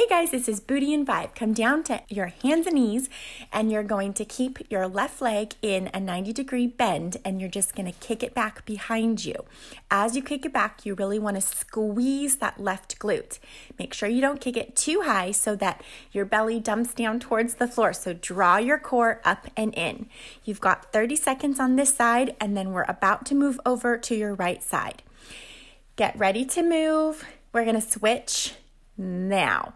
guys, this is Booty and Vibe. Come down to your hands and knees and you're going to keep your left leg in a 90-degree bend and you're just going to kick it back behind you. As you kick it back, you really want to squeeze that left glute. Make sure you don't kick it too high so that your belly dumps down towards the floor. So draw your core up and in. You've got 30 seconds on this side and then we're about to move over to your right side. Get ready to move. We're going to switch now.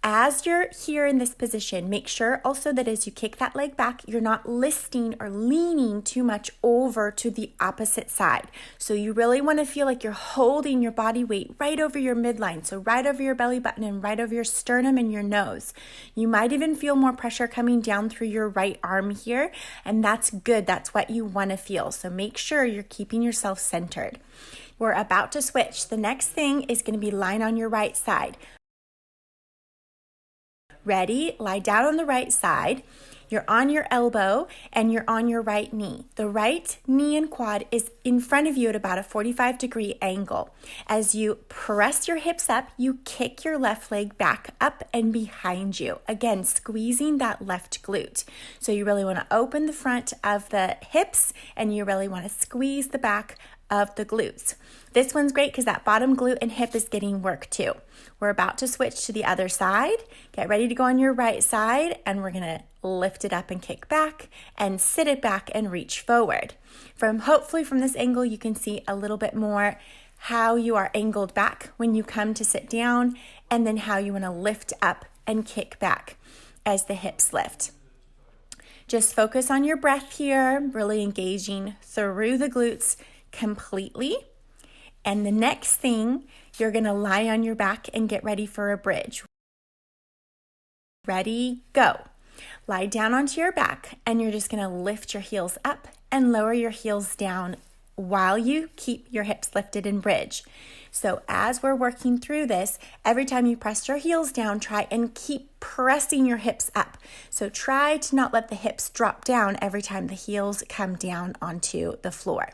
As you're here in this position, make sure also that as you kick that leg back, you're not listing or leaning too much over to the opposite side. So you really want to feel like you're holding your body weight right over your midline. So right over your belly button and right over your sternum and your nose. You might even feel more pressure coming down through your right arm here. And that's good. That's what you want to feel. So make sure you're keeping yourself centered. We're about to switch. The next thing is going to be lying on your right side. Ready? Lie down on the right side. You're on your elbow and you're on your right knee. The right knee and quad is in front of you at about a 45-degree angle. As you press your hips up, you kick your left leg back up and behind you. Again, squeezing that left glute. So you really want to open the front of the hips and you really want to squeeze the back of the glutes. This one's great because that bottom glute and hip is getting work too. We're about to switch to the other side. Get ready to go on your right side and we're going to lift it up and kick back and sit it back and reach forward. Hopefully from this angle you can see a little bit more how you are angled back when you come to sit down and then how you want to lift up and kick back as the hips lift. Just focus on your breath here, really engaging through the glutes completely. And the next thing, you're going to lie on your back and get ready for a bridge. Ready, go. Lie down onto your back and you're just going to lift your heels up and lower your heels down while you keep your hips lifted in bridge. So as we're working through this, every time you press your heels down, try and keep pressing your hips up. So try to not let the hips drop down every time the heels come down onto the floor.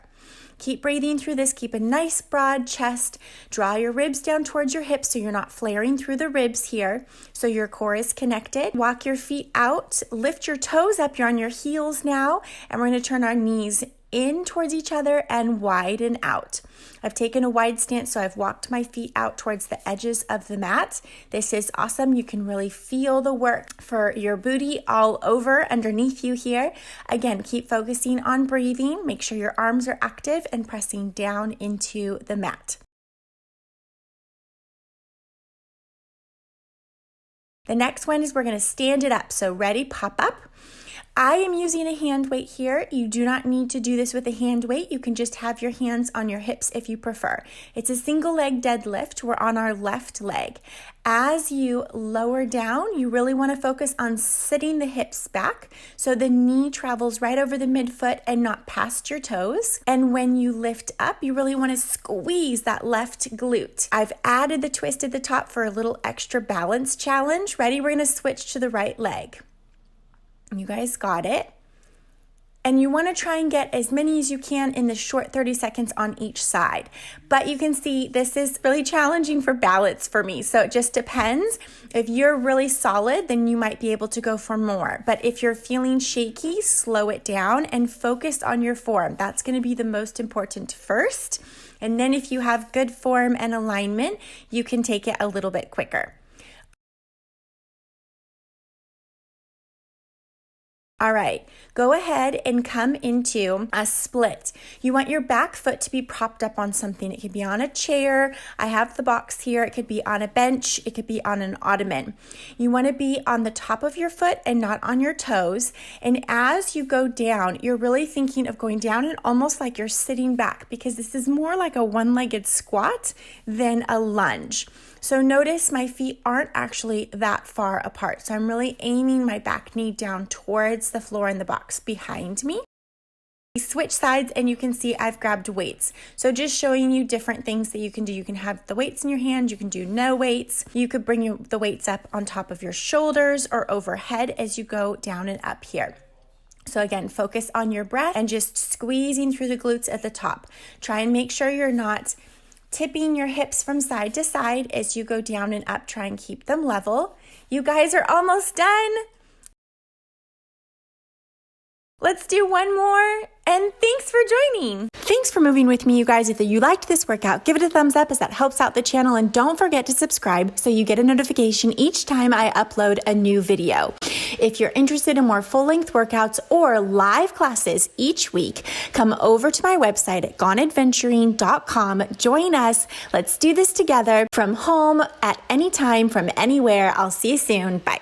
Keep breathing through this. Keep a nice broad chest. Draw your ribs down towards your hips so you're not flaring through the ribs here. So your core is connected. Walk your feet out. Lift your toes up. You're on your heels now. And we're going to turn our knees in towards each other and widen out. I've taken a wide stance, so I've walked my feet out towards the edges of the mat. This is awesome. You can really feel the work for your booty all over underneath you here. Again, keep focusing on breathing. Make sure your arms are active and pressing down into the mat. The next one is we're going to stand it up. So ready, pop up. I am using a hand weight here. You do not need to do this with a hand weight. You can just have your hands on your hips if you prefer. It's a single leg deadlift. We're on our left leg. As you lower down, you really want to focus on sitting the hips back so the knee travels right over the midfoot and not past your toes. And when you lift up, you really want to squeeze that left glute. I've added the twist at the top for a little extra balance challenge. Ready? We're going to switch to the right leg. You guys got it. And you want to try and get as many as you can in the short 30 seconds on each side. But you can see this is really challenging for balance for me. So it just depends. If you're really solid, then you might be able to go for more. But if you're feeling shaky, slow it down and focus on your form. That's going to be the most important first. And then if you have good form and alignment, you can take it a little bit quicker. All right, go ahead and come into a split. You want your back foot to be propped up on something. It could be on a chair. I have the box here. It could be on a bench. It could be on an ottoman. You want to be on the top of your foot and not on your toes. And as you go down, you're really thinking of going down and almost like you're sitting back because this is more like a one-legged squat than a lunge. So notice my feet aren't actually that far apart. So I'm really aiming my back knee down towards the floor in the box behind me. Switch sides and you can see I've grabbed weights. So just showing you different things that you can do. You can have the weights in your hand. You can do no weights. You could bring the weights up on top of your shoulders or overhead as you go down and up here. So again, focus on your breath and just squeezing through the glutes at the top. Try and make sure you're not tipping your hips from side to side as you go down and up. Try and keep them level. You guys are almost done. Let's do one more, and thanks for joining. Thanks for moving with me, you guys. If you liked this workout, give it a thumbs up as that helps out the channel, and don't forget to subscribe so you get a notification each time I upload a new video. If you're interested in more full-length workouts or live classes each week, come over to my website at goneadventuring.com. Join us. Let's do this together from home at any time, from anywhere. I'll see you soon. Bye.